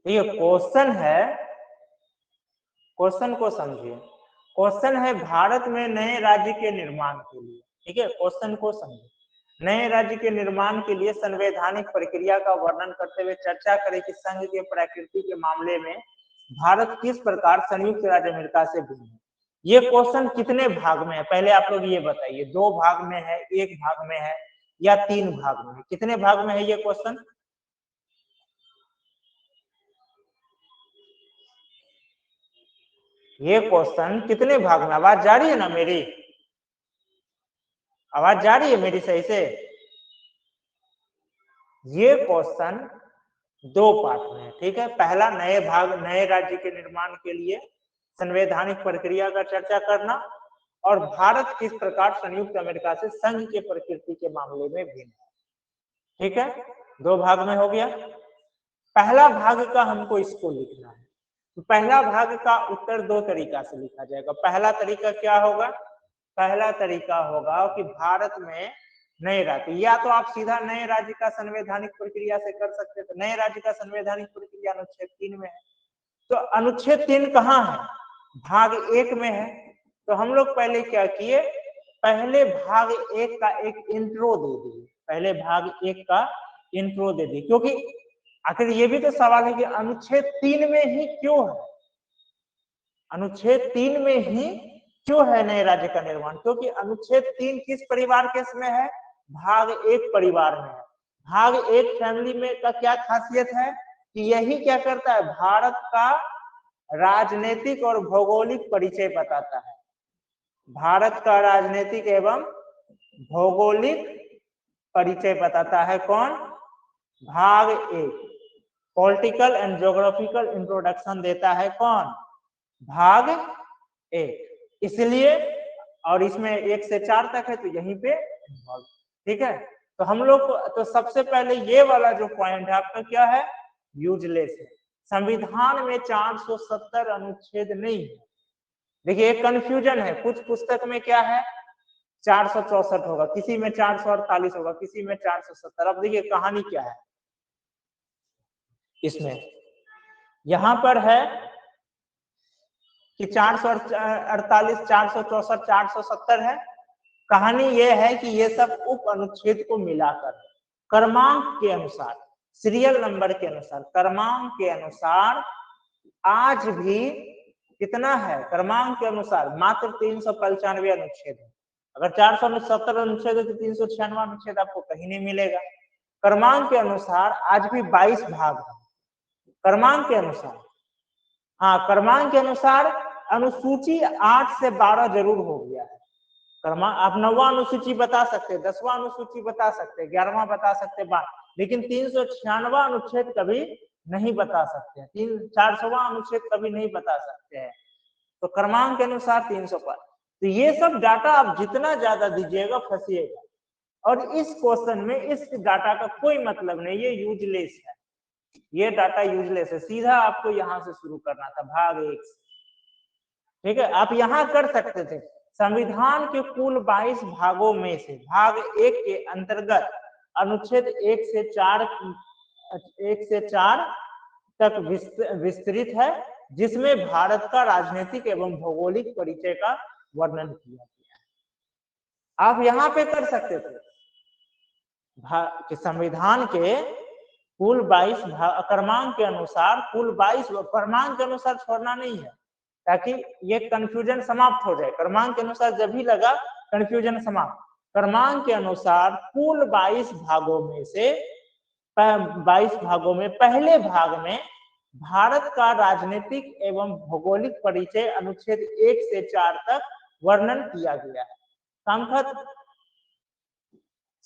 ये क्वेश्चन है, क्वेश्चन को समझिए। क्वेश्चन है भारत में नए राज्य के निर्माण के लिए, ठीक है, क्वेश्चन को समझिए। नए राज्य के निर्माण के लिए संवैधानिक प्रक्रिया का वर्णन करते हुए चर्चा करें कि संघ के प्रकृति के मामले में भारत किस प्रकार संयुक्त राज्य अमेरिका से भिन्न है। ये क्वेश्चन कितने भाग में है पहले आप लोग ये बताइए, 2 भाग में है, 1 भाग में है या 3 भाग में है? कितने भाग में है ये क्वेश्चन? ये क्वेश्चन कितने भाग में? आवाज जा रही है ना मेरी? आवाज जा रही है मेरी सही से? ये क्वेश्चन 2 पार्ट में है, ठीक है। पहला नए राज्य के निर्माण के लिए संवैधानिक प्रक्रिया का चर्चा करना और भारत किस प्रकार संयुक्त अमेरिका से संघ के प्रकृति के मामले में भिन्न है, ठीक है। 2 भाग में हो गया। पहला भाग का हमको इसको लिखना है, तो पहला भाग का उत्तर 2 तरीका से लिखा जाएगा। पहला तरीका क्या होगा? पहला तरीका होगा कि भारत में नए राज्य, या तो आप सीधा नए राज्य का संवैधानिक प्रक्रिया से कर सकते थे। नए राज्य का संवैधानिक प्रक्रिया अनुच्छेद 3 में है, तो अनुच्छेद 3 कहाँ है? भाग 1 में है। तो हम लोग पहले क्या किए, पहले भाग 1 का एक इंट्रो दे दिए, पहले भाग 1 का इंट्रो दे दिए, क्योंकि आखिर ये भी तो सवाल है कि अनुच्छेद 3 में ही क्यों है, अनुच्छेद 3 में ही क्यों है नए राज्य का निर्माण? क्योंकि अनुच्छेद 3 किस परिवार के इसमें है? भाग 1 परिवार में है। भाग 1 फैमिली में का क्या खासियत है कि यही क्या करता है, भारत का राजनीतिक और भौगोलिक परिचय बताता है। भारत का राजनीतिक एवं भौगोलिक परिचय बताता है कौन? भाग 1। पॉलिटिकल एंड ज्योग्राफिकल इंट्रोडक्शन देता है कौन? भाग 1। इसलिए, और इसमें 1 से 4 तक है, तो यहीं पे ठीक है। तो हम लोग तो सबसे पहले ये वाला जो पॉइंट है आपका क्या है? यूजलेस है। संविधान में 470 अनुच्छेद नहीं है। देखिए एक कंफ्यूजन है, कुछ पुस्तक में क्या है 464 होगा, किसी में 448 होगा, किसी में 470। अब देखिए कहानी क्या है इसमें, यहां पर है कि 448, 464, 470 है। कहानी यह है कि ये सब उप अनुच्छेद को मिलाकर क्रमांक के अनुसार, सीरियल नंबर के अनुसार, क्रमांक के अनुसार आज भी कितना है, क्रमांक के अनुसार मात्र 395 अनुच्छेद है। अगर 470 अनुच्छेद है तो 396 अनुच्छेद आपको कहीं नहीं मिलेगा। क्रमांक के अनुसार आज भी 22 भाग है, क्रमांक के अनुसार। हाँ, क्रमांक के अनुसार अनुसूची 8 से 12 जरूर हो गया है। क्रमांक आप 9वां अनुसूची बता सकते, 10वां अनुसूची बता सकते, 11वां बता सकते, लेकिन 396वां अनुच्छेद कभी नहीं बता सकते हैं, 400वां अनुच्छेद कभी नहीं बता सकते हैं। तो क्रमांक के अनुसार 300 पर। तो ये सब डाटा आप जितना ज्यादा दीजिएगा फंसिएगा, और इस क्वेश्चन में इस डाटा का कोई मतलब नहीं, ये यूजलेस है, ये डाटा यूजलेस है। सीधा आपको यहां से शुरू करना था भाग 1 से, ठीक है। आप यहां कर सकते थे संविधान के कुल 22 भागों में से भाग 1 के अंतर्गत अनुच्छेद 1 से 4 तक विस्तृत है, जिसमें भारत का राजनीतिक एवं भौगोलिक परिचय का वर्णन किया गया है। आप यहां पे कर सकते थे कि संविधान के कुल 22 क्रमांक के अनुसार, कुल 22 क्रमांक के अनुसार छोड़ना नहीं है, ताकि ये कंफ्यूजन समाप्त हो जाए। क्रमांक के अनुसार जब भी लगा कंफ्यूजन समाप्त। क्रमांक के अनुसार कुल 22 भागों में से 22 भागों में पहले भाग में भारत का राजनीतिक एवं भौगोलिक परिचय अनुच्छेद 1 से 4 तक वर्णन किया गया है। काम खत्म,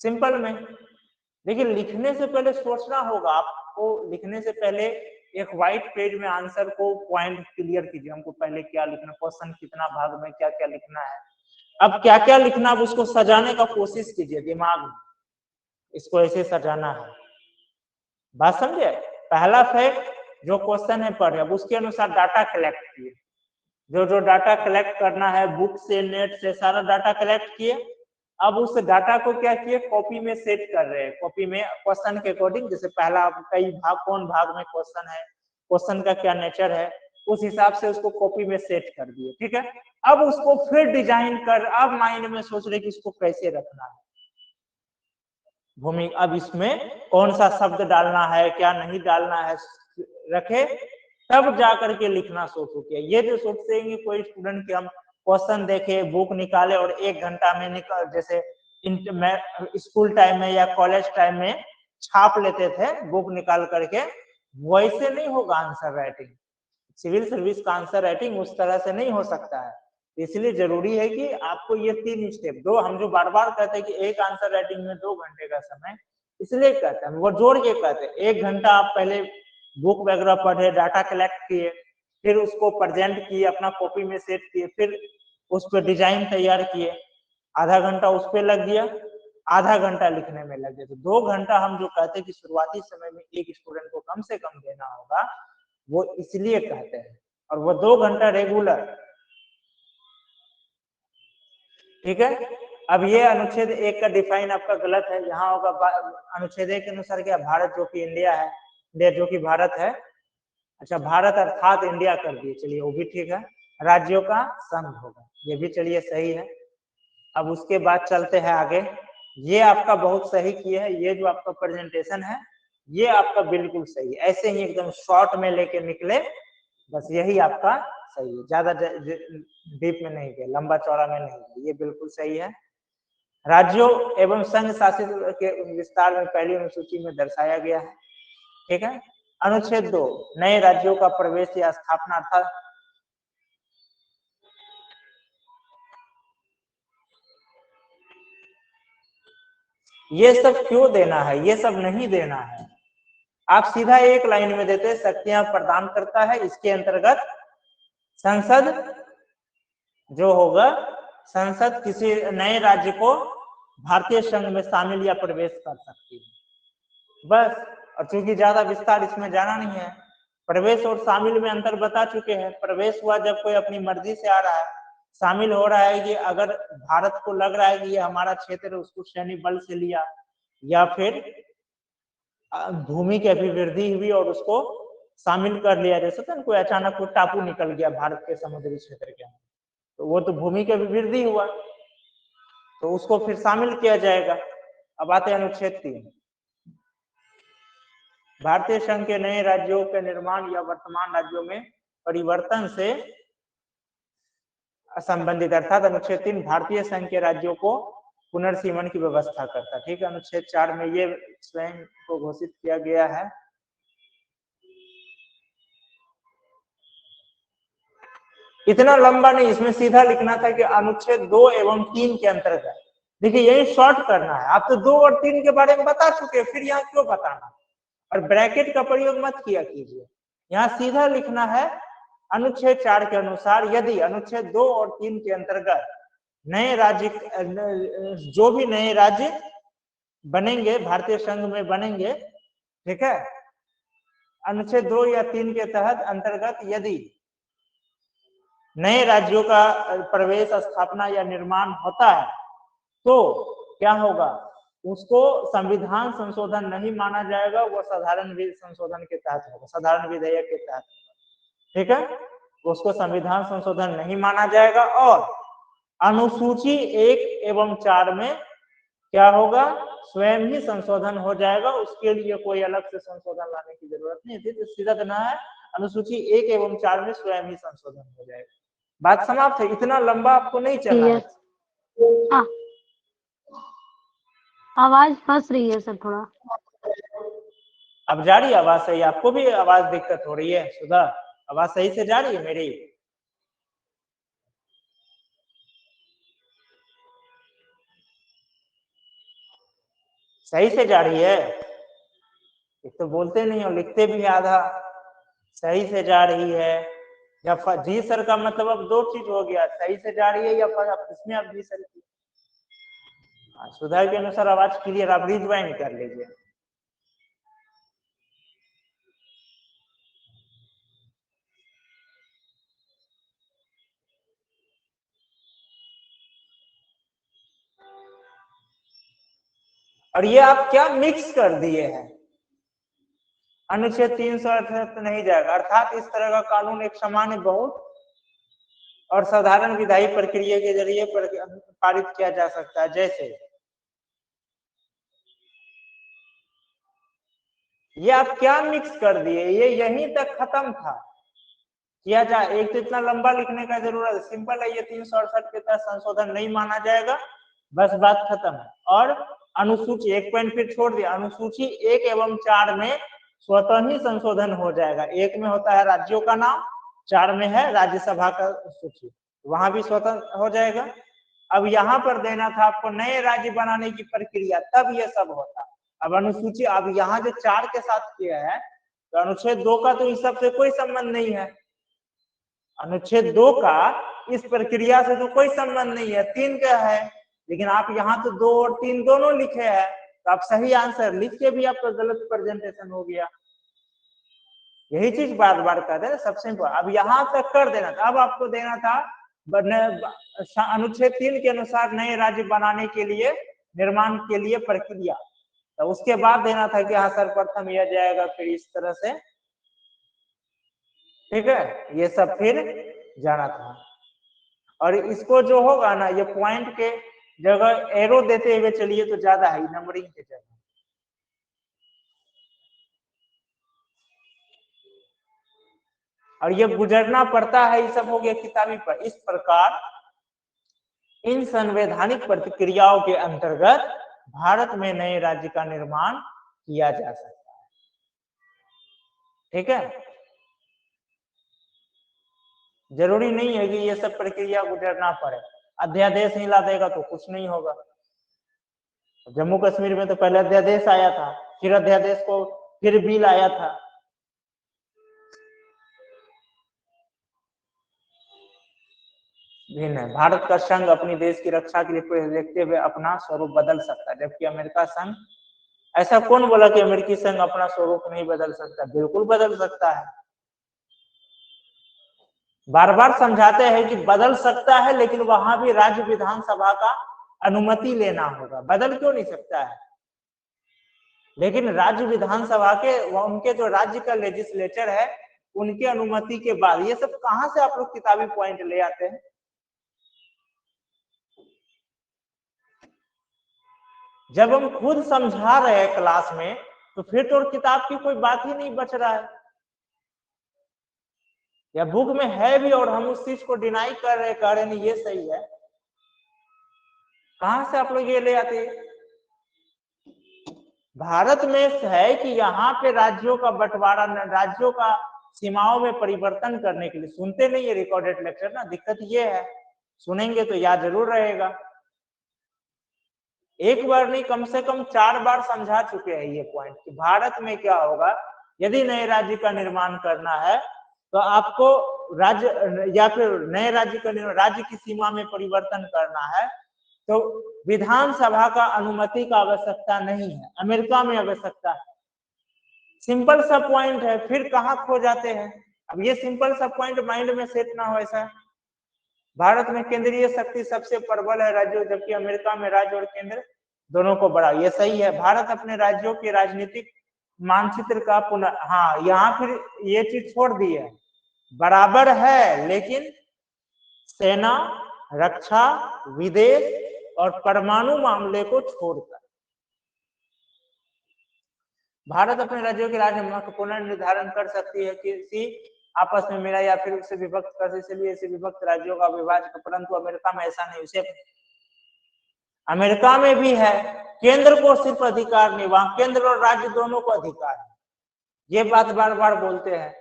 सिंपल में। देखिए लिखने से पहले सोचना होगा आपको, लिखने से पहले एक व्हाइट पेज में आंसर को पॉइंट क्लियर कीजिए, हमको पहले क्या लिखना, क्वेश्चन कितना भाग में क्या क्या लिखना है, अब क्या क्या लिखना, अब उसको सजाने का कोशिश कीजिए दिमाग में, इसको ऐसे सजाना है। बात समझे? पहला फैक्ट जो क्वेश्चन है पढ़े, अब उसके अनुसार डाटा कलेक्ट किए, जो जो डाटा कलेक्ट करना है बुक से, नेट से, सारा डाटा कलेक्ट किए। अब उस डाटा को क्या किए, कॉपी में सेट कर रहे हैं, कॉपी में क्वेश्चन के अकॉर्डिंग, जैसे पहला कई भाग, कौन भाग में क्वेश्चन है, क्वेश्चन का क्या नेचर है, उस हिसाब से उसको कॉपी में सेट कर दिए। ठीक है, अब उसको फिर डिजाइन कर, अब माइंड में सोच रहे कि इसको कैसे रखना है भूमि, अब इसमें कौन सा शब्द डालना है, क्या नहीं डालना है, रखे तब जा करके लिखना शुरू किया। ये जो सोचते हैं कि कोई स्टूडेंट के हम क्वेश्चन देखे, बुक निकाले और 1 घंटा में निकल, जैसे स्कूल टाइम में या कॉलेज टाइम में छाप लेते थे बुक निकाल करके, वैसे नहीं होगा आंसर राइटिंग। सिविल सर्विस का आंसर राइटिंग उस तरह से नहीं हो सकता है। इसलिए जरूरी है कि आपको ये 3 स्टेप, दो हम जो बार बार कहते हैं कि एक आंसर राइटिंग में 2 घंटे का समय, इसलिए कहते हैं, वो जोड़ के कहते हैं 1 घंटा आप पहले बुक वगैरह पढ़े, डाटा कलेक्ट किए, फिर उसको प्रेजेंट किए, अपना कॉपी में सेट किए, फिर उस पर डिजाइन तैयार किए, आधा घंटा उस पर लग गया, आधा घंटा लिखने में लग गया। तो 2 घंटा हम जो कहते हैं कि शुरुआती समय में एक स्टूडेंट को कम से कम देना होगा, वो इसलिए कहते हैं, और वो 2 घंटा रेगुलर। ठीक है, अब ये अनुच्छेद 1 का डिफाइन आपका गलत है, यहाँ होगा अनुच्छेद 1 के अनुसार क्या, भारत जो कि इंडिया है, इंडिया जो कि भारत है, अच्छा भारत अर्थात इंडिया कर दिए, चलिए वो भी ठीक है, राज्यों का संघ होगा, ये भी चलिए सही है। अब उसके बाद चलते हैं आगे, ये आपका बहुत सही किए है, ये जो आपका प्रेजेंटेशन है ये आपका बिल्कुल सही है, ऐसे ही एकदम शॉर्ट में लेके निकले, बस यही आपका सही है, ज्यादा डीप में नहीं गया, लंबा चौड़ा में नहीं गया, ये बिल्कुल सही है। राज्यों एवं संघ शासित के विस्तार में पहली अनुसूची में दर्शाया गया है। ठीक है, अनुच्छेद 2 नए राज्यों का प्रवेश या स्थापना था। ये सब क्यों देना है, ये सब नहीं देना है, आप सीधा एक लाइन में देते शक्तियां प्रदान करता है, इसके अंतर्गत संसद जो होगा, संसद किसी नए राज्य को भारतीय संघ में शामिल या प्रवेश कर सकती है, बस। और चूंकि ज्यादा विस्तार इसमें जाना नहीं है, प्रवेश और शामिल में अंतर बता चुके हैं। प्रवेश हुआ जब कोई अपनी मर्जी से आ रहा है, शामिल हो रहा है कि अगर भारत को लग रहा है कि ये हमारा क्षेत्र है, उसको सैन्य बल से लिया, या फिर भूमि की अभिवृद्धि हुई और उसको शामिल कर लिया, जैसे तो कोई अचानक कोई टापू निकल गया भारत के समुद्री क्षेत्र के, तो वो तो भूमि की अभिवृद्धि हुआ, तो उसको फिर शामिल किया जाएगा। अब आते हैं अनुच्छेद 3, भारतीय संघ के नए राज्यों के निर्माण या वर्तमान राज्यों में परिवर्तन से संबंधित, अर्थात अनुच्छेद 3 भारतीय संघ के राज्यों को पुनर्सीमन की व्यवस्था करता। ठीक है, अनुच्छेद 4 में ये स्वयं को घोषित किया गया है। इतना लंबा नहीं, इसमें सीधा लिखना था कि अनुच्छेद 2 एवं 3 के अंतर्गत, देखिए यही शॉर्ट करना है, आप तो 2 और 3 के बारे में बता चुके, फिर यहाँ क्यों बताना, और ब्रैकेट का प्रयोग मत किया कीजिए, यहाँ सीधा लिखना है अनुच्छेद 4 के अनुसार यदि अनुच्छेद 2 और 3 के अंतर्गत नए राज्य, जो भी नए राज्य बनेंगे भारतीय संघ में बनेंगे, ठीक है, अनुच्छेद 2 या 3 के तहत अंतर्गत यदि नए राज्यों का प्रवेश, स्थापना या निर्माण होता है, तो क्या होगा, उसको संविधान संशोधन नहीं माना जाएगा, वो साधारण संशोधन के तहत होगा, साधारण विधेयक के तहत। ठीक है, उसको संविधान संशोधन नहीं माना जाएगा, और अनुसूची 1 एवं 4 में क्या होगा, स्वयं ही संशोधन हो जाएगा, उसके लिए कोई अलग से संशोधन लाने की जरूरत नहीं थी, तो सीधा देना है अनुसूची 1 एवं 4 में स्वयं ही संशोधन हो जाएगा, बात समाप्त है। इतना लंबा आपको नहीं चलना है। आवाज फंस रही है सर थोड़ा। अब जा रही है आवाज सही, आपको भी आवाज दिक्कत हो रही है सुधा, आवाज सही से जा रही है मेरी? सही से जा रही है? एक तो बोलते नहीं हो, लिखते भी आधा, सही से जा रही है या जी सर का मतलब अब 2 चीज हो गया, सही से जा रही है या इसमें अब जी सर की सुधा के अनुसार आवाज क्लियर, आप रिज्वाइन कर लीजिए। और ये आप क्या मिक्स कर दिए हैं, अनुच्छेद 368 नहीं जाएगा। अर्थात इस तरह का कानून एक सामान्य बहुत और साधारण विधायी प्रक्रिया के जरिए पारित किया जा सकता है। जैसे ये आप क्या मिक्स कर दिए, ये यहीं तक खत्म था, किया जाए। एक तो इतना लंबा लिखने का जरूरत है, सिंपल है, ये 368 के तहत संशोधन नहीं माना जाएगा, बस बात खत्म है। और अनुसूची, एक पॉइंट फिर छोड़ दिया, अनुसूची 1 एवं 4 में स्वतः ही संशोधन हो जाएगा। 1 में होता है राज्यों का नाम, 4 में है राज्यसभा का सूची, वहां भी स्वतः हो जाएगा। अब यहाँ पर देना था आपको नए राज्य बनाने की प्रक्रिया, तब ये सब होता। अब अनुसूची, अब यहाँ जो 4 के साथ किया है, तो अनुच्छेद 2 का तो इस सब से कोई संबंध नहीं है। अनुच्छेद 2 का इस प्रक्रिया से तो कोई संबंध नहीं है, 3 का है, लेकिन आप यहाँ तो 2 और 3 दोनों लिखे हैं, तो आप सही आंसर लिख के भी आपका गलत प्रेजेंटेशन हो गया। यही चीज बार बार कर रहे हैं, सबसे अब यहाँ तक कर देना था। अब आपको देना था अनुच्छेद 3 के अनुसार नए राज्य बनाने के लिए, निर्माण के लिए प्रक्रिया, तो उसके बाद देना था कि हाँ सर्वप्रथम यह जाएगा, फिर इस तरह से, ठीक है, ये सब फिर जाना था। और इसको जो होगा ना, ये पॉइंट के जगह एरो देते हुए चलिए तो ज्यादा है नंबरिंग के जगह। और ये गुजरना पड़ता है, ये सब हो गया किताबी पर। इस प्रकार इन संवैधानिक प्रक्रियाओं के अंतर्गत भारत में नए राज्य का निर्माण किया जा सकता है, ठीक है। जरूरी नहीं है कि ये सब प्रक्रिया गुजरना पड़े, अध्यादेश ही ला देगा तो कुछ नहीं होगा। जम्मू कश्मीर में तो पहले अध्यादेश आया था, फिर अध्यादेश को फिर बिल आया था। भिन्न है। भारत का संघ अपनी देश की रक्षा के लिए देखते हुए अपना स्वरूप बदल सकता है, जबकि अमेरिका संघ, ऐसा कौन बोला कि अमेरिकी संघ अपना स्वरूप नहीं बदल सकता? बिल्कुल बदल सकता है। बार बार समझाते हैं कि बदल सकता है, लेकिन वहां भी राज्य विधानसभा का अनुमति लेना होगा। बदल क्यों नहीं सकता है? लेकिन राज्य विधानसभा के, उनके जो राज्य का लेजिस्लेचर है, उनके अनुमति के बाद। ये सब कहां से आप लोग किताबी पॉइंट ले आते हैं? जब हम खुद समझा रहे हैं क्लास में, तो फिर तो किताब की कोई बात ही नहीं बच रहा है, या बुक में है भी और हम उस चीज को डिनाई कर रहे, कह रहे नहीं ये सही है। कहां से आप लोग ये ले आते हैं? भारत में है कि यहाँ पे राज्यों का बंटवारा, राज्यों का सीमाओं में परिवर्तन करने के लिए। सुनते नहीं है रिकॉर्डेड लेक्चर ना, दिक्कत ये है, सुनेंगे तो याद जरूर रहेगा। एक बार नहीं, कम से कम 4 बार समझा चुके हैं ये पॉइंट कि भारत में क्या होगा यदि नए राज्य का निर्माण करना है, तो आपको राज्य, या फिर नए राज्य का निर्माण, राज्य की सीमा में परिवर्तन करना है, तो विधानसभा का अनुमति का आवश्यकता नहीं है। अमेरिका में आवश्यकता है। सिंपल सा पॉइंट है, फिर कहाँ खो जाते हैं? अब ये सिंपल सा पॉइंट माइंड में सेट ना हो ऐसा। भारत में केंद्रीय शक्ति सबसे प्रबल है राज्यों, जबकि अमेरिका में राज्य और केंद्र दोनों को बड़ा। ये सही है। भारत अपने राज्यों के राजनीतिक मानचित्र का पुनः, हाँ यहाँ फिर ये चीज छोड़ दी है, बराबर है, लेकिन सेना, रक्षा, विदेश और परमाणु मामले को छोड़कर भारत अपने राज्यों के राज्य को पुनर्निर्धारण कर सकती है किसी आपस में मिला या फिर उसे विभक्त कर, इसलिए इसे विभक्त राज्यों का विभाजन। परंतु अमेरिका में ऐसा नहीं। उसे अमेरिका में भी है, केंद्र को सिर्फ अधिकार नहीं, वहां केंद्र और राज्य दोनों को अधिकार है। ये बात बार बार बोलते हैं।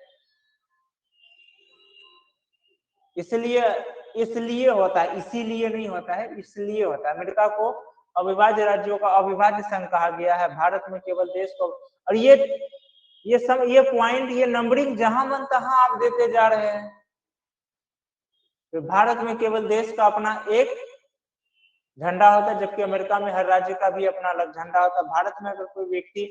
इसलिए होता है, इसीलिए नहीं होता है, इसलिए होता है। अमेरिका को अविभाज्य राज्यों का अविभाज्य संघ कहा गया है, भारत में केवल देश को। और ये पॉइंट, ये नंबरिंग जहां मन तहां आप देते जा रहे हैं। तो भारत में केवल देश का अपना एक झंडा होता है, जबकि अमेरिका में हर राज्य का भी अपना अलग झंडा होता है। भारत में अगर कोई व्यक्ति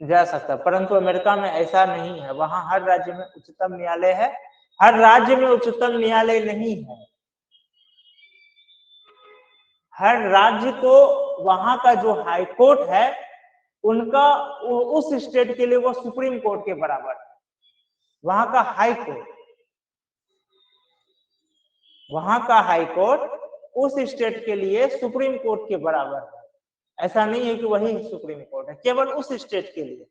जा सकता है, परंतु अमेरिका में ऐसा नहीं है। वहां हर राज्य में उच्चतम न्यायालय है, हर राज्य में उच्चतम न्यायालय नहीं है। हर राज्य को वहां का जो हाई कोर्ट है उनका उस स्टेट के लिए वो सुप्रीम कोर्ट के बराबर है। वहां का हाई कोर्ट, वहां का हाई कोर्ट उस स्टेट के लिए सुप्रीम कोर्ट के बराबर है। ऐसा नहीं है कि वही सुप्रीम कोर्ट है, केवल उस स्टेट के लिए।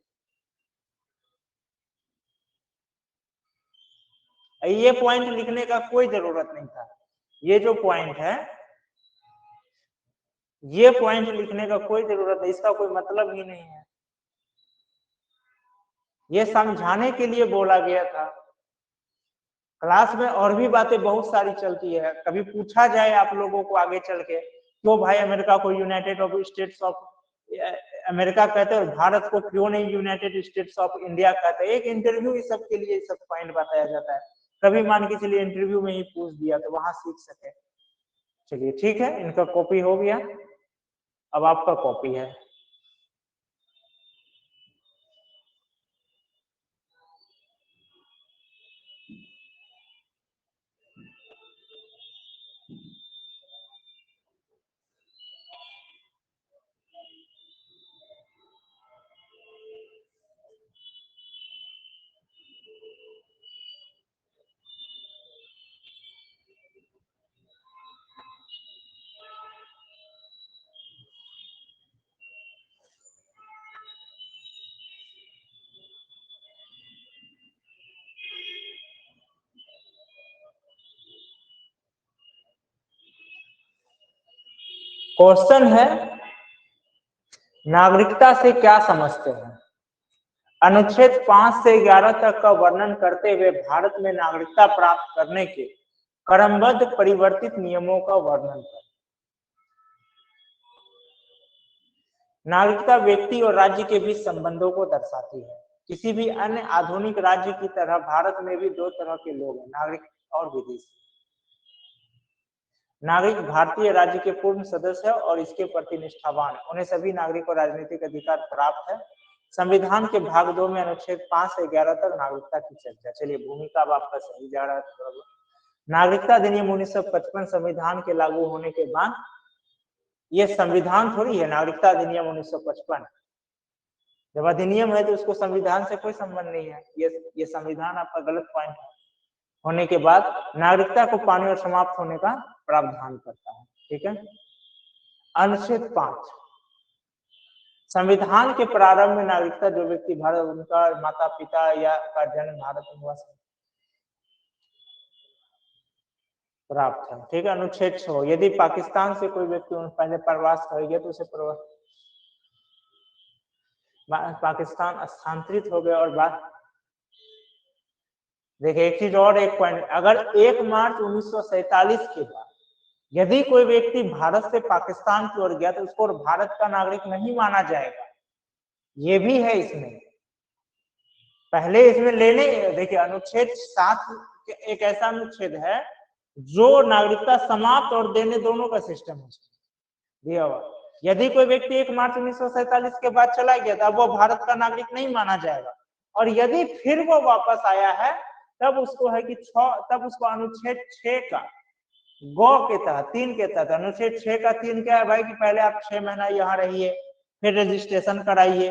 ये पॉइंट लिखने का कोई जरूरत नहीं था। ये जो पॉइंट है, ये पॉइंट लिखने का कोई जरूरत नहीं, इसका कोई मतलब ही नहीं है। ये समझाने के लिए बोला गया था। क्लास में और भी बातें बहुत सारी चलती है, कभी पूछा जाए आप लोगों को आगे चल के, क्यों भाई अमेरिका को United of states of America कहते हैं और भारत को क्यों नहीं यूनाइटेड स्टेट्स ऑफ इंडिया कहते हैं? एक इंटरव्यू इस सब के लिए सब पॉइंट बताया जाता है। कभी मान के चलिए इंटरव्यू में ही पूछ दिया तो वहां सीख सके। चलिए ठीक है, इनका कॉपी हो गया, अब आपका कॉपी है। क्वेश्चन है, नागरिकता से क्या समझते हैं? अनुच्छेद 5 से 11 तक का वर्णन करते हुए भारत में नागरिकता प्राप्त करने के क्रमबद्ध परिवर्तित नियमों का वर्णन करें। नागरिकता व्यक्ति और राज्य के बीच संबंधों को दर्शाती है। किसी भी अन्य आधुनिक राज्य की तरह भारत में भी दो तरह के लोग हैं, नागरिक और विदेशी। नागरिक भारतीय राज्य के पूर्ण सदस्य है और इसके प्रति निष्ठावान है, उन्हें सभी नागरिक और राजनीतिक अधिकार प्राप्त है। संविधान के भाग 2 में अनुच्छेद 5 से 11 तक नागरिकता की चर्चा। चलिए भूमिका अब आपका सही जा रहा है। नागरिकता अधिनियम 1955 संविधान के लागू होने के बाद, ये संविधान थोड़ी है, नागरिकता अधिनियम 1955 जब अधिनियम है तो उसको संविधान से कोई संबंध नहीं है। ये संविधान आपका गलत पॉइंट है। होने के बाद नागरिकता को पाने और समाप्त होने का प्रावधान करता है। ठीक है। अनुच्छेद 5, संविधान के प्रारंभ में नागरिकता जो व्यक्ति भारत, उनका माता पिता या का जन्म भारत में हुआ प्राप्त है। ठीक है। अनुच्छेद 6, यदि पाकिस्तान से कोई व्यक्ति पहले प्रवास कर गया तो उसे पाकिस्तान स्थानांतरित हो गया। और बात देखिए एक चीज और, एक पॉइंट, अगर 1 मार्च 1947 के बाद यदि कोई व्यक्ति भारत से पाकिस्तान की ओर गया तो उसको भारत का नागरिक नहीं माना जाएगा। ये भी है इसमें, पहले इसमें लेने, देखिए अनुच्छेद 7 एक ऐसा अनुच्छेद है जो नागरिकता समाप्त और देने दोनों का सिस्टम है दिया हुआ। यदि कोई व्यक्ति 1 मार्च 1947 के बाद चला गया तब वो भारत का नागरिक नहीं माना जाएगा, और यदि फिर वो वापस आया है तब उसको है कि तब उसको अनुच्छेद 6 का गौ के तहत 3 के तहत, अनुच्छेद 6 का 3 क्या है भाई कि पहले आप 6 महीना यहाँ रहिए, फिर रजिस्ट्रेशन कराइए,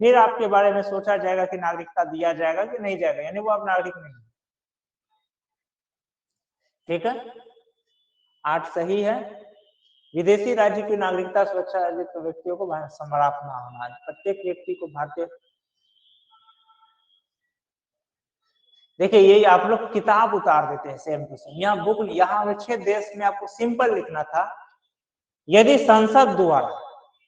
फिर आपके बारे में सोचा जाएगा कि नागरिकता दिया जाएगा कि नहीं जाएगा, यानी वो आप नागरिक नहीं। ठीक है। 8 सही है। विदेशी राज्य की नागरिकता सुरक्षा राज्य व्यक्तियों को समाप्त ना होना, प्रत्येक व्यक्ति को भारतीय। देखिए ये आप लोग किताब उतार देते हैं सेम टू सेम, यहाँ बुक, यहाँ अनुच्छेद देश में आपको सिंपल लिखना था, यदि संसद द्वारा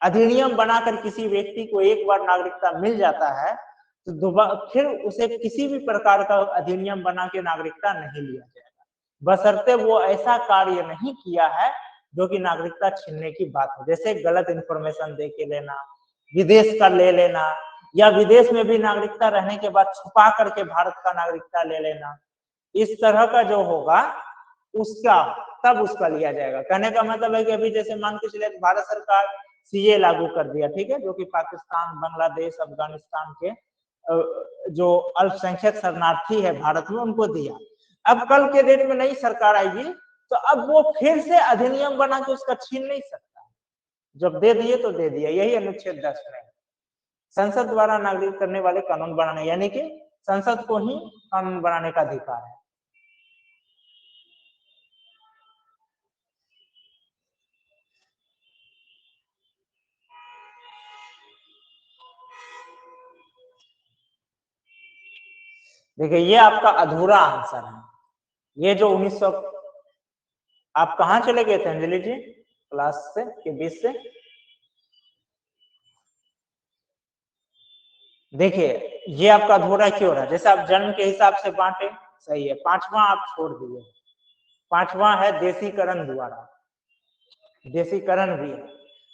अधिनियम बनाकर किसी व्यक्ति को एक बार नागरिकता मिल जाता है तो दोबारा फिर उसे किसी भी प्रकार का अधिनियम बना के नागरिकता नहीं लिया जाएगा, बशर्ते वो ऐसा कार्य नहीं किया है जो कि नागरिकता छीनने की बात हो, जैसे गलत इंफॉर्मेशन दे के लेना, विदेश का ले लेना, या विदेश में भी नागरिकता रहने के बाद छुपा करके भारत का नागरिकता ले लेना। इस तरह का जो होगा उसका तब उसका लिया जाएगा। कहने का मतलब है कि अभी जैसे मान के चलिए भारत सरकार सीए लागू कर दिया, ठीक है, जो कि पाकिस्तान, बांग्लादेश, अफगानिस्तान के जो अल्पसंख्यक शरणार्थी है भारत में उनको दिया। अब कल के डेट में नई सरकार आएगी तो अब वो फिर से अधिनियम बना के उसका छीन नहीं सकता, जब दे दिए तो दे दिया, यही अनुच्छेद 10 में। संसद द्वारा नागरिक करने वाले कानून बनाने, यानी कि संसद को ही कानून बनाने का अधिकार है। देखिए ये आपका अधूरा आंसर है, ये जो 1900, आप कहाँ चले गए थे अंजलि जी क्लास से के बीच से? देखिए ये आपका अधूरा क्यों रहा, जैसे आप जन्म के हिसाब से बांटे, सही है, पांचवा आप छोड़ दिए, पांचवा है देशीकरण द्वारा, देशीकरण भी है।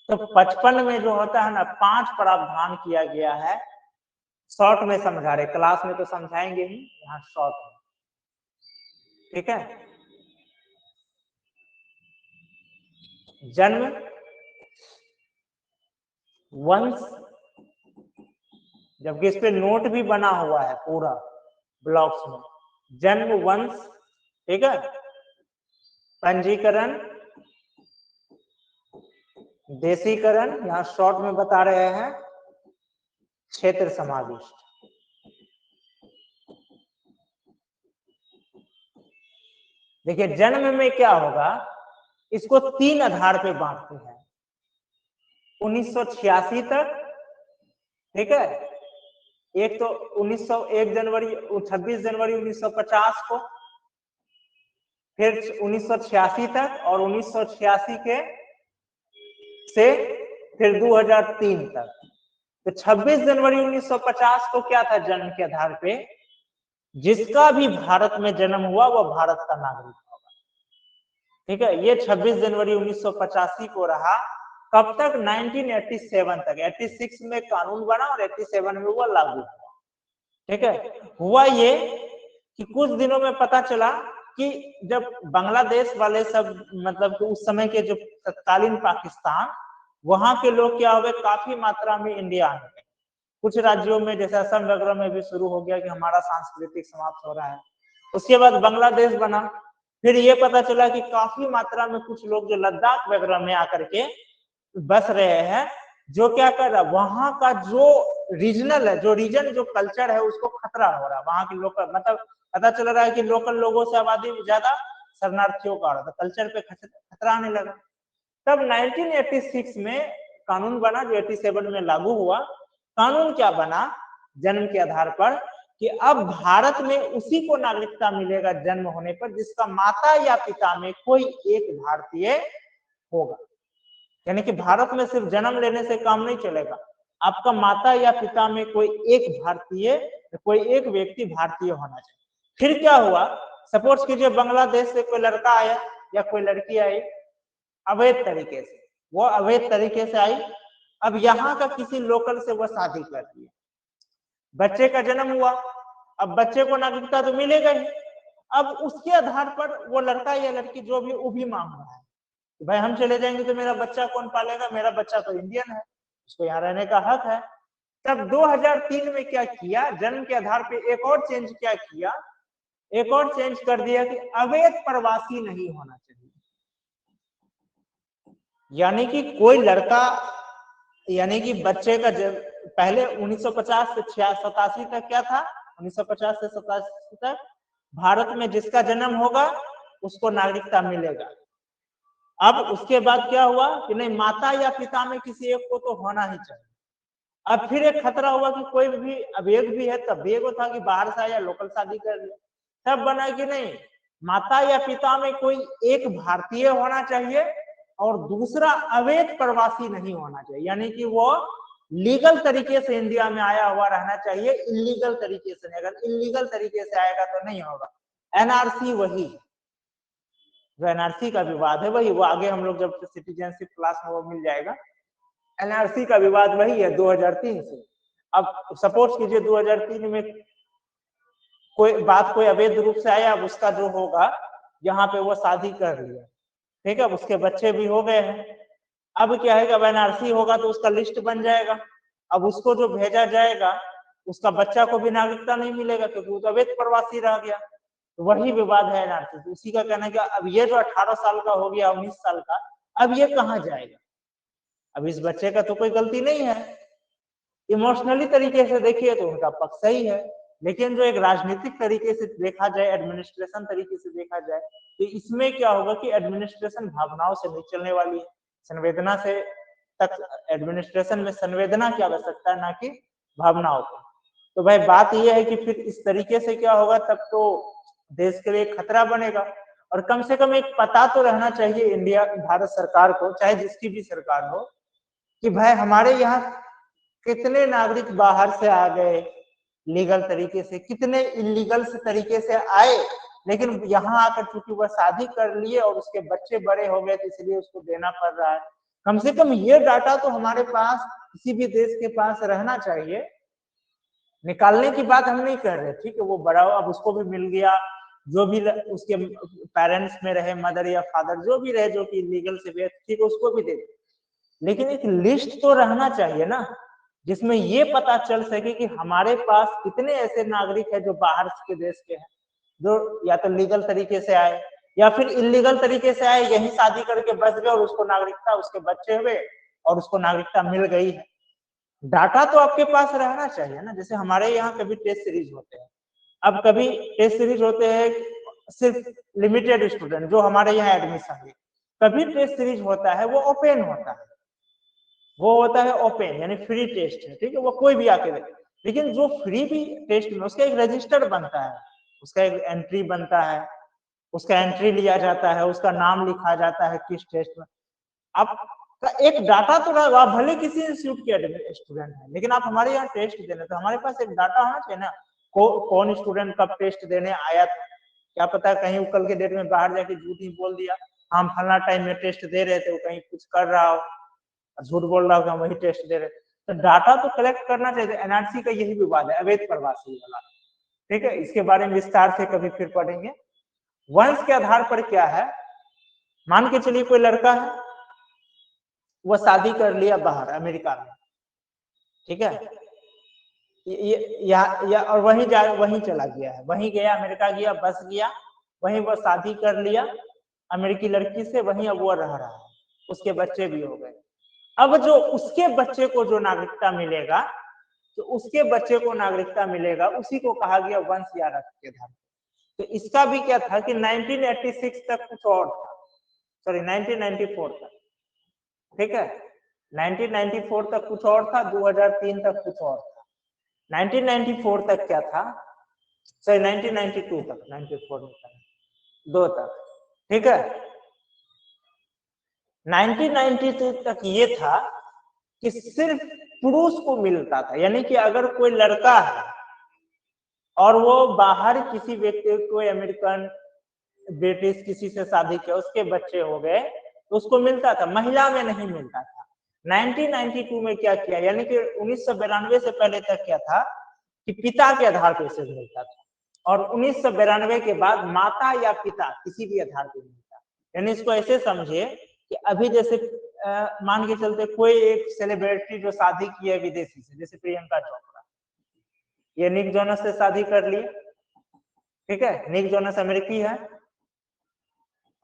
तो 55 में जो होता है ना 5 प्रावधान किया गया है, शॉर्ट में समझा रहे, क्लास में तो समझाएंगे ही, यहाँ शॉर्ट में, ठीक है। जन्म, वंश, जबकि इस पे नोट भी बना हुआ है पूरा ब्लॉक्स में, जन्म, वंश, ठीक है, पंजीकरण, देशीकरण, यहाँ शॉर्ट में बता रहे हैं, क्षेत्र समाविष्ट। देखिए जन्म में क्या होगा, इसको 3 आधार पे बांटते हैं, 1986 तक, ठीक है, एक तो 1 जनवरी 26 जनवरी 1950 को, फिर 1986 तक, और 1986 के से फिर 2003 तक। तो 26 जनवरी 1950 को क्या था, जन्म के आधार पे जिसका भी भारत में जन्म हुआ वह भारत का नागरिक होगा, ठीक है। ये 26 जनवरी 1985 को रहा, कब तक, 1987 तक, 86 में कानून बना और 87 में वो लागू हुआ, ठीक है। हुआ ये कि कुछ दिनों में पता चला कि जब बांग्लादेश वाले सब, मतलब कि उस समय के जो तत्कालीन पाकिस्तान, वहां के लोग क्या हो गए, काफी मात्रा में इंडिया आने लगे। कुछ राज्यों में जैसे असम वगैरह में भी शुरू हो गया कि हमारा सांस्कृतिक समाप्त हो रहा है। उसके बाद बांग्लादेश बना, फिर ये पता चला कि काफी मात्रा में कुछ लोग जो लद्दाख वगैरह में आकर के बस रहे हैं, जो क्या कर रहा है, वहां का जो रीजनल है, जो रीजन, जो कल्चर है, उसको खतरा हो रहा है, वहां की लोकल, मतलब पता चल रहा है कि लोकल लोगों से आबादी ज्यादा शरणार्थियों का आ रहा था, कल्चर पे खतरा आने लगा। तब 1986 में कानून बना जो 87 में लागू हुआ। कानून क्या बना, जन्म के आधार पर, कि अब भारत में उसी को नागरिकता मिलेगा जन्म होने पर जिसका माता या पिता में कोई एक भारतीय होगा। यानी कि भारत में सिर्फ जन्म लेने से काम नहीं चलेगा, आपका माता या पिता में कोई एक भारतीय, कोई एक व्यक्ति भारतीय होना चाहिए। फिर क्या हुआ, सपोज कीजिए बांग्लादेश से कोई लड़का आया या कोई लड़की आई अवैध तरीके से, वो अवैध तरीके से आई, अब यहाँ का किसी लोकल से वो शादी कर ली, बच्चे का जन्म हुआ, अब बच्चे को नागरिकता तो मिलेगा ही। अब उसके आधार पर वो लड़का या लड़की जो भी वो भी मांग रहा है, भाई हम चले जाएंगे तो मेरा बच्चा कौन पालेगा, मेरा बच्चा तो इंडियन है, उसको यहाँ रहने का हक है। तब 2003 में क्या किया, जन्म के आधार पे एक और चेंज क्या किया, एक और चेंज कर दिया कि अवैध प्रवासी नहीं होना चाहिए। यानी कि कोई लड़का, यानी कि बच्चे का पहले 1950 से 87 तक क्या था, 1950 से 87 तक भारत में जिसका जन्म होगा उसको नागरिकता मिलेगा। अब उसके बाद क्या हुआ कि नहीं, माता या पिता में किसी एक को तो होना ही चाहिए। अब फिर एक खतरा हुआ कि कोई भी अवैध भी है, तब भी एगो था कि बाहर से आया लोकल शादी कर लिया, तब बना कि नहीं, माता या पिता में कोई एक भारतीय होना चाहिए और दूसरा अवैध प्रवासी नहीं होना चाहिए, यानी कि वो लीगल तरीके से इंडिया में आया हुआ रहना चाहिए, इलीगल तरीके से नहीं। अगर इलीगल तरीके से आएगा तो नहीं होगा। एनआरसी वही, जो एनआरसी का विवाद है वही, वो आगे हम लोग जब सिटीजनशिप क्लास में वो मिल जाएगा। एनआरसी का विवाद वही है 2003 से। अब सपोज कीजिए 2003 में कोई अवैध रूप से आया, अब उसका जो होगा यहाँ पे वो शादी कर लिया, ठीक है, उसके बच्चे भी हो गए हैं। अब क्या है कि अब एनआरसी होगा तो उसका लिस्ट बन जाएगा, अब उसको जो भेजा जाएगा उसका बच्चा को भी नागरिकता नहीं मिलेगा क्योंकि वो तो अवैध प्रवासी रह गया। तो वही विवाद है एनआरसी। तो उसी का कहना है कि अब ये जो 18 साल का हो गया, 19 साल का, अब ये कहाँ जाएगा, अब इस बच्चे का तो कोई गलती नहीं है, इमोशनली तरीके से देखिए तो उनका पक्ष सही है, लेकिन जो एक राजनीतिक तरीके से देखा जाए, एडमिनिस्ट्रेशन तरीके से देखा जाए, तो इसमें क्या होगा कि एडमिनिस्ट्रेशन भावनाओं से नहीं चलने वाली है, संवेदना से तक एडमिनिस्ट्रेशन में संवेदना की आवश्यकता है, ना कि भावनाओं को। तो भाई बात यह है कि फिर इस तरीके से क्या होगा, तब तो देश के लिए खतरा बनेगा। और कम से कम एक पता तो रहना चाहिए इंडिया, भारत सरकार को, चाहे जिसकी भी सरकार हो, कि भाई हमारे यहाँ कितने नागरिक बाहर से आ गए लीगल तरीके से, कितने इलीगल तरीके से आए, लेकिन यहाँ आकर चूंकि वह शादी कर लिए और उसके बच्चे बड़े हो गए तो इसलिए उसको देना पड़ रहा है। कम से कम ये डाटा तो हमारे पास, किसी भी देश के पास रहना चाहिए। निकालने की बात हम नहीं कर रहे, ठीक है, वो बड़ा अब उसको भी मिल गया, जो भी उसके पेरेंट्स में रहे, मदर या फादर जो भी रहे, जो कि लीगल से भी, ठीक है, उसको भी दे, लेकिन एक लिस्ट तो रहना चाहिए ना, जिसमें ये पता चल सके कि हमारे पास कितने ऐसे नागरिक हैं जो बाहर के देश के हैं, जो या तो लीगल तरीके से आए या फिर इलीगल तरीके से आए, यही शादी करके बस गए और उसको नागरिकता, उसके बच्चे हुए और उसको नागरिकता मिल गई है। डाटा तो आपके पास रहना चाहिए ना। जैसे हमारे यहाँ कभी टेस्ट सीरीज होते हैं, अब कभी टेस्ट सीरीज होते हैं सिर्फ लिमिटेड स्टूडेंट जो हमारे यहाँ एडमिशन है, कभी टेस्ट सीरीज होता है वो ओपन होता है, वो होता है ओपन, यानी फ्री टेस्ट है, ठीक है, वो कोई भी आके दे। लेकिन जो फ्री भी टेस्ट में उसका एक रजिस्टर बनता है, उसका एक एंट्री बनता है, उसका एंट्री लिया जाता है, उसका नाम लिखा जाता है किस टेस्ट में, आपका एक डाटा तो रहा, भले किसी इंस्टीट्यूट के स्टूडेंट है, लेकिन आप हमारे यहाँ टेस्ट देने, तो हमारे पास एक डाटा होना चाहिए ना, कौन स्टूडेंट कब टेस्ट देने आया था, क्या पता कहीं कल के डेट में बाहर जाके झूठ ही बोल दिया, हम फलना टाइम में टेस्ट दे रहे थे, वो कहीं कुछ कर रहा हो, झूठ बोल रहा हो कि हम वही टेस्ट दे रहे थे। तो डाटा तो कलेक्ट करना चाहिए। एनआरसी का यही विवाद है, अवैध प्रवासी वाला, ठीक है, इसके बारे में विस्तार से कभी फिर पढ़ेंगे। वंश के आधार पर क्या है, मान के चलिए कोई लड़का है, वो शादी कर लिया बाहर अमेरिका में, ठीक है, या और वहीं चला गया है, वहीं गया, अमेरिका गया, बस गया, वहीं वो शादी कर लिया अमेरिकी लड़की से, वहीं अब वो रह रहा है, उसके बच्चे भी हो गए। अब जो उसके बच्चे को जो नागरिकता मिलेगा, तो उसके बच्चे को नागरिकता मिलेगा, उसी को कहा गया वंश या रक्त के आधार। तो इसका भी क्या था कि 1986 तक कुछ और था, सॉरी 1994 तक, ठीक है, 1994 तक कुछ और था, 2003 तक कुछ और था। 1994 तक क्या था, सॉरी 1992 तक, 94 में था, 2 तक, ठीक है। 1992 तक ये था कि सिर्फ पुरुष को मिलता था, यानी कि अगर कोई लड़का है और वो बाहर किसी व्यक्ति को, अमेरिकन, ब्रिटिश किसी से शादी किया, उसके बच्चे हो गए, तो उसको मिलता था, महिला में नहीं मिलता था। 1992 में क्या किया, यानी कि 1992 से पहले तक क्या था कि पिता के आधार पर इसे मिलता था, और 1992 के बाद माता या पिता किसी भी आधार पर मिलता। यानी इसको ऐसे समझिए कि अभी जैसे मान के चलते कोई एक सेलिब्रिटी जो शादी की है विदेशी से, जैसे प्रियंका चोपड़ा, ये निक जोनस से शादी कर ली, ठीक है, निक जोनस अमेरिकी है,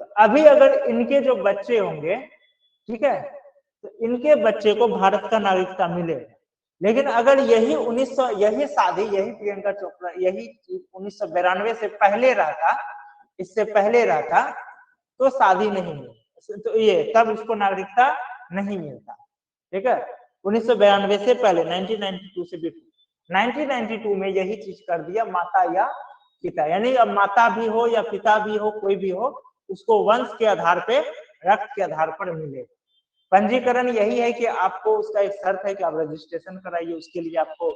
तो अभी अगर इनके जो बच्चे होंगे, ठीक है, तो इनके बच्चे को भारत का नागरिकता मिलेगा। लेकिन अगर यही शादी, यही प्रियंका चोपड़ा, यही 1992 से पहले रहता, इससे पहले रहता, तो शादी नहीं मिलती, तो ये तब उसको नागरिकता नहीं मिलता, ठीक है, 1992 से पहले, 1992 से भी। 1992 में यही चीज कर दिया, माता या पिता, यानी अब माता भी हो या पिता भी हो, कोई भी हो, उसको वंश के आधार पे, रक्त के आधार पर मिलेगा। पंजीकरण यही है कि आपको, उसका एक शर्त है कि आप रजिस्ट्रेशन कराइए, उसके लिए आपको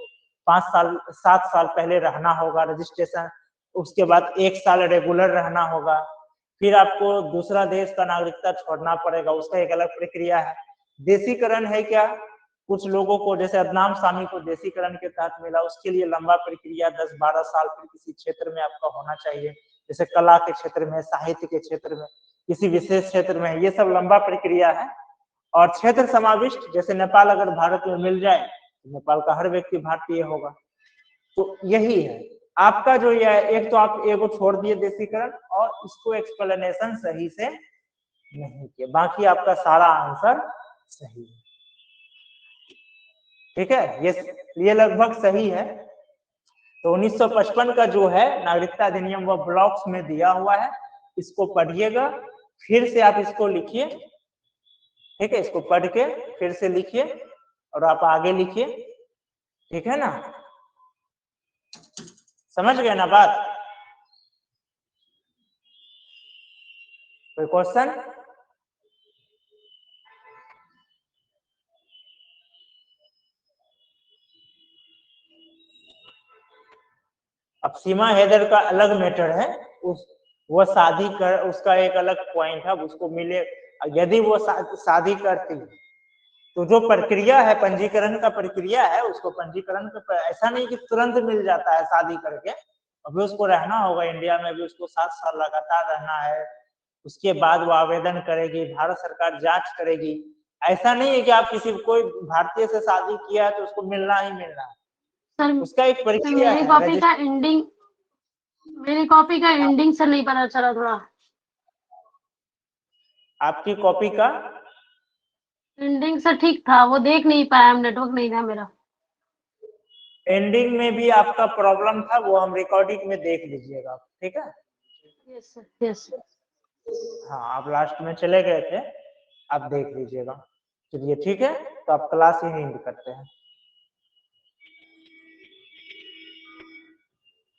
7 साल पहले रहना होगा रजिस्ट्रेशन, उसके बाद 1 साल रेगुलर रहना होगा, फिर आपको दूसरा देश का नागरिकता छोड़ना पड़ेगा, उसका एक अलग प्रक्रिया है। देशीकरण है क्या, कुछ लोगों को, जैसे अदनाम सामी को देशीकरण के तहत मिला, उसके लिए लंबा प्रक्रिया 10-12 साल फिर किसी क्षेत्र में आपका होना चाहिए, जैसे कला के क्षेत्र में, साहित्य के क्षेत्र में, किसी विशेष क्षेत्र में, ये सब लंबा प्रक्रिया है। और क्षेत्र समाविष्ट, जैसे नेपाल अगर भारत में मिल जाए तो नेपाल का हर व्यक्ति भारतीय होगा। तो यही है आपका जो ये, एक तो आप एगो छोड़ दिए देशीकरण, और इसको एक्सप्लेनेशन सही से नहीं किया, बाकी आपका सारा आंसर सही है। ठीक है, ये लगभग सही है। तो 1955 का जो है नागरिकता अधिनियम वह ब्लॉक्स में दिया हुआ है, इसको पढ़िएगा, फिर से आप इसको लिखिए। ठीक है, इसको पढ़ के फिर से लिखिए और आप आगे लिखिए। ठीक है ना, समझ गए ना बात? कोई क्वेश्चन? अब सीमा हैदर का अलग मैटर है, वो शादी कर, उसका एक अलग पॉइंट है, उसको मिले। यदि वो शादी करती तो जो प्रक्रिया है, पंजीकरण का प्रक्रिया है, उसको पंजीकरण का ऐसा नहीं कि तुरंत मिल जाता है शादी करके, अभी उसको रहना होगा इंडिया में, भी उसको 7 साल लगातार रहना है। उसके बाद वो आवेदन करेगी, भारत सरकार जांच करेगी। ऐसा नहीं है कि आप किसी कोई भारतीय से शादी किया है तो उसको मिलना ही मिलना है, सर उसका एक प्रक्रिया मेरी है। कॉपी का एंडिंग, मेरी कॉपी का एंडिंग सर नहीं पता चला थोड़ा। आपकी कॉपी का एंडिंग सर ठीक था, वो देख नहीं पाया, नेटवर्क नहीं था मेरा। एंडिंग में भी आपका प्रॉब्लम था, वो हम रिकॉर्डिंग में देख लीजिएगा। ठीक है, यस सर, यस। हाँ, आप लास्ट में चले गए थे, आप देख लीजिएगा। चलिए ठीक है, तो आप क्लास ही एंड करते हैं।